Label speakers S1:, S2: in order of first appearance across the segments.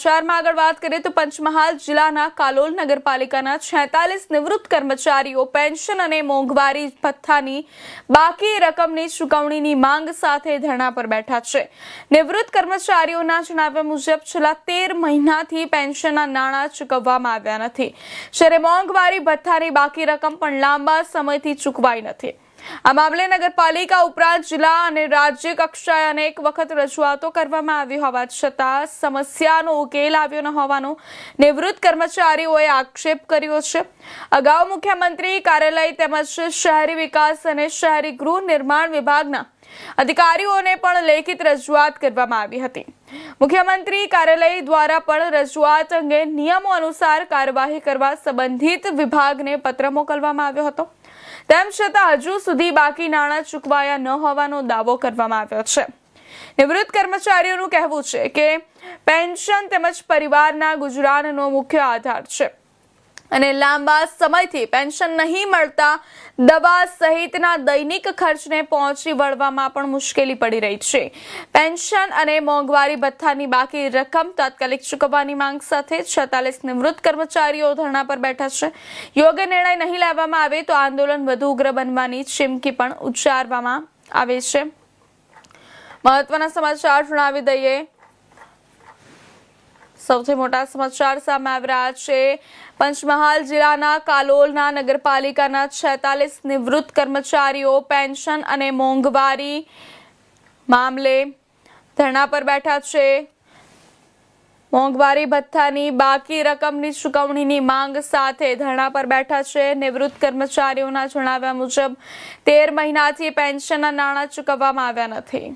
S1: શહેરમાં આગળ વાત કરીએ તો પંચમહાલ જિલ્લાના કાલોલ નગરપાલિકાના 46 નિવૃત્ત કર્મચારીઓ પેન્શન અને મોંઘવારી ભથ્થાની બાકી રકમની ચૂકવણીની માંગ સાથે ધરણા પર બેઠા છે। નિવૃત્ત કર્મચારીઓના જણાવ્યા મુજબ છેલ્લા 13 મહિનાથી પેન્શનના નાણાં ચૂકવવામાં આવ્યા નથી, જ્યારે મોંઘવારી ભથ્થાની બાકી રકમ પણ લાંબા સમયથી ચૂકવાઈ નથી। આ મામલે નગરપાલિકા ઉપરાંત જિલ્લા અને રાજ્ય કક્ષાએ અનેક વખત રજૂઆતો કરવામાં આવી હોવા છતાં સમસ્યાનો ઉકેલ આવ્યો ન હોવાનો નિવૃત્ત કર્મચારીઓએ આક્ષેપ કર્યો છે। અગાઉ મુખ્યમંત્રી કાર્યાલય તેમજ શહેરી વિકાસ અને શહેરી ગૃહ નિર્માણ વિભાગના અધિકારીઓને પણ લેખિત રજૂઆત કરવામાં આવી હતી। મુખ્યમંત્રી કાર્યાલય દ્વારા પણ રજૂઆત અંગે નિયમો અનુસાર કાર્યવાહી કરવા સંબંધિત વિભાગને પત્ર મોકલવામાં આવ્યો હતો। તેમ છતાં હજુ સુધી બાકી નાણાં ચૂકવાયા ન હોવાનો દાવો કરવામાં આવ્યો છે। નિવૃત્ત કર્મચારીઓનું કહેવું છે કે પેન્શન તેમજ પરિવારના ગુજરાનનો મુખ્ય આધાર છે અને લાંબા સમયથી પેન્શન નહીં મળતા દવા સહિતના દૈનિક ખર્ચને પહોંચી વળવામાં પણ મુશ્કેલી પડી રહી છે। પેન્શન અને મોંઘવારી ભથ્થાની બાકી રકમ તાત્કાલિક ચૂકવવાની માંગ સાથે 46 નિવૃત્ત કર્મચારીઓ ધરણા પર બેઠા છે। યોગ્ય નિર્ણય નહીં લેવામાં આવે તો આંદોલન વધુ ઉગ્ર બનવાની ચીમકી પણ ઉચ્ચારવામાં આવે છે। મહત્વના સમાચાર જણાવી દઈએ। સૌથી મોટા સમાચાર સામે આવી રહ્યા છે। પંચમહાલ જિલ્લાના કાલોલના નગરપાલિકાના 46 નિવૃત્ત કર્મચારીઓ પેન્શન અને મોંઘવારી મામલે ધરણા પર બેઠા છે। મોંઘવારી ભથ્થાની બાકી રકમની ચૂકવણીની માંગ સાથે ધરણા પર બેઠા છે। નિવૃત્ત કર્મચારીઓના જણાવ્યા મુજબ 13 મહિનાથી પેન્શનના નાણાં ચૂકવવામાં આવ્યા નથી।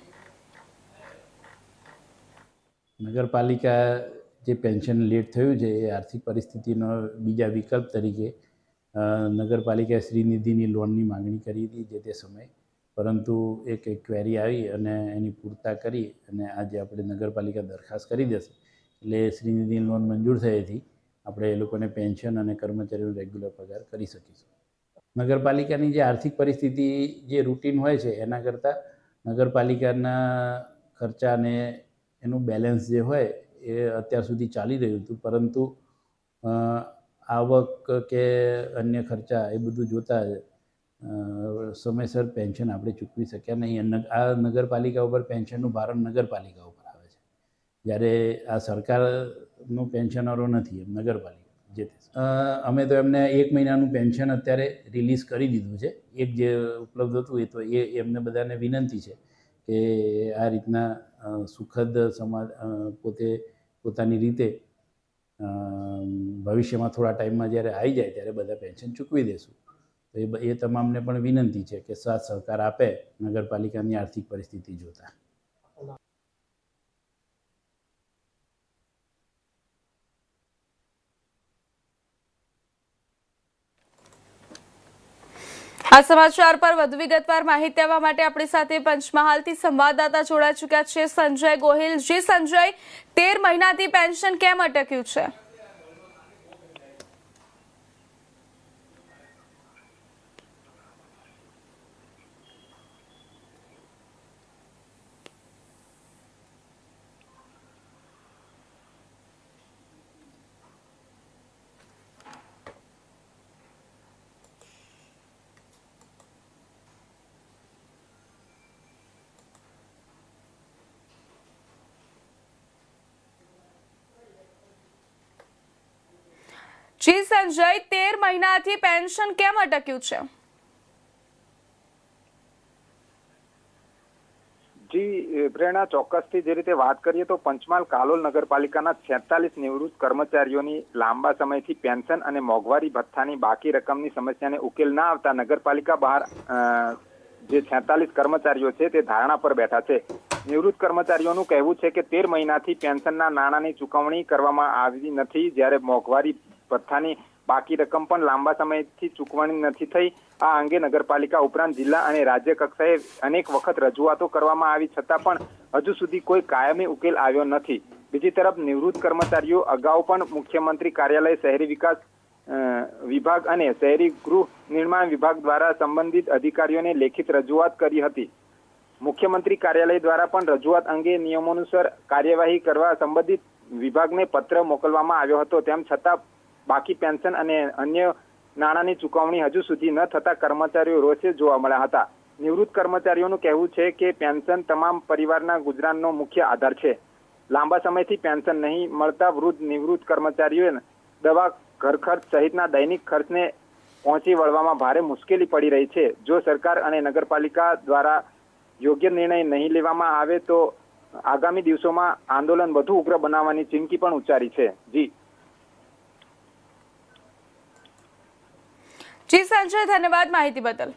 S2: નગરપાલિકા જે પેન્શન લેટ થયું છે એ આર્થિક પરિસ્થિતિનો બીજા વિકલ્પ તરીકે નગરપાલિકાએ શ્રીનિધિની લોનની માંગણી કરી હતી જે તે સમયે, પરંતુ એક ક્વેરી આવી અને એની પૂરતા કરી અને આજે આપણે નગરપાલિકા દરખાસ્ત કરી દેશે એટલે શ્રીનિધિની લોન મંજૂર થયેથી આપણે એ લોકોને પેન્શન અને કર્મચારીનો રેગ્યુલર પગાર કરી શકીશું। નગરપાલિકાની જે આર્થિક પરિસ્થિતિ જે રૂટીન હોય છે એના કરતાં નગરપાલિકાના ખર્ચા અને એનું બેલેન્સ જે હોય એ અત્યાર સુધી ચાલી રહ્યું હતું, પરંતુ આવક કે અન્ય ખર્ચા એ બધું જોતાં સમયસર પેન્શન આપણે ચૂકવી શક્યા નહીં। આ નગરપાલિકા ઉપર પેન્શનનું ભારણ નગરપાલિકા ઉપર આવે છે, જ્યારે આ સરકારનું પેન્શનરો નથી, એમ નગરપાલિકા જે અમે તો એમને 1 મહિનાનું પેન્શન અત્યારે રિલીઝ કરી દીધું છે। એક જે ઉપલબ્ધ હતું એ તો એમને બધાને વિનંતી છે કે આ રીતના સુખદ સમાજ પોતાની રીતે ભવિષ્યમાં થોડા ટાઈમમાં જ્યારે આવી જાય ત્યારે બધા પેન્શન ચૂકવી દેશું। તો એ તમામને પણ વિનંતી છે કે સાથ સહકાર આપે નગરપાલિકાની આર્થિક પરિસ્થિતિ જોતા।
S1: આ સમાચાર પર વધુ વિગતવાર માહિતી આપવા માટે આપણી સાથે પંચમહાલથી સંવાદદાતા જોડાઈ ચૂક્યા છે સંજય ગોહિલ। જી સંજય, 13 મહિનાથી પેન્શન કેમ અટક્યું છે? જી સંજય, 13 મહિનાથી પેન્શન કેમ અટક્યું છે?
S3: જી પ્રેરણા, ચોક્કસથી જે રીતે વાત કરીએ તો પંચમહાલ કાલોલ નગરપાલિકાના 46 નિવૃત્ત કર્મચારીઓની લાંબા સમયથી પેન્શન અને મોંઘવારી ભથ્થાની બાકી રકમની સમસ્યાને ઉકેલ ના આવતા નગરપાલિકા બહાર જે 46 કર્મચારીઓ છે તે ધારણા પર બેઠા છે। નિવૃત્ત કર્મચારીઓનું કહેવું છે કે 13 મહિનાથી પેન્શનના નાણાંની ચૂકવણી કરવામાં આવી નથી, જ્યારે મોંઘવારી ભથ્થાની બાકી રકમ પણ લાંબા સમયથી ચૂકવણી નથી થઈ। આ અંગે નગરપાલિકા ઉપરાંત જિલ્લા અને રાજ્ય કક્ષાએ અનેક વખત રજૂઆતો કરવામાં આવી છતાં પણ હજુ સુધી કોઈ કાયમી ઉકેલ આવ્યો નથી। બીજી તરફ નિવૃત્ત કર્મચારીઓ અગાઉ પણ મુખ્યમંત્રી કાર્યાલય, શહેરી વિકાસ વિભાગ અને શહેરી ગૃહ નિર્માણ વિભાગ દ્વારા સંબંધિત અધિકારીઓને લેખિત રજૂઆત કરી હતી। મુખ્યમંત્રી કાર્યાલય દ્વારા પણ રજૂઆત અંગે નિયમોનુસાર કાર્યવાહી કરવા સંબંધિત વિભાગને પત્ર મોકલવામાં આવ્યો હતો. તેમ છતાં બાકી પેન્શન અને અન્ય નાણાંની ચૂકવણી હજુ સુધી ન થતા કર્મચારીઓ રોષે જોવા મળ્યા હતા. નિવૃત્ત કર્મચારીઓનું કહેવું છે કે પેન્શન તમામ પરિવારના ગુજરાનનો મુખ્ય આધાર છે. લાંબા સમયથી પેન્શન નહીં મળતા વૃદ્ધ નિવૃત્ત કર્મચારીઓને દવા, ઘર ખર્ચ સહિતના દૈનિક ખર્ચને પહોંચી વળવામાં ભારે મુશ્કેલી પડી રહી છે. જો સરકાર અને નગરપાલિકા દ્વારા યોગ્ય નિર્ણય નહીં લેવામાં આવે તો આગામી દિવસોમાં આંદોલન વધુ ઉગ્ર બનાવવાની ચીમકી પણ ઉચ્ચારી છે.
S1: જી સંજય, ધન્યવાદ માહિતી બદલ.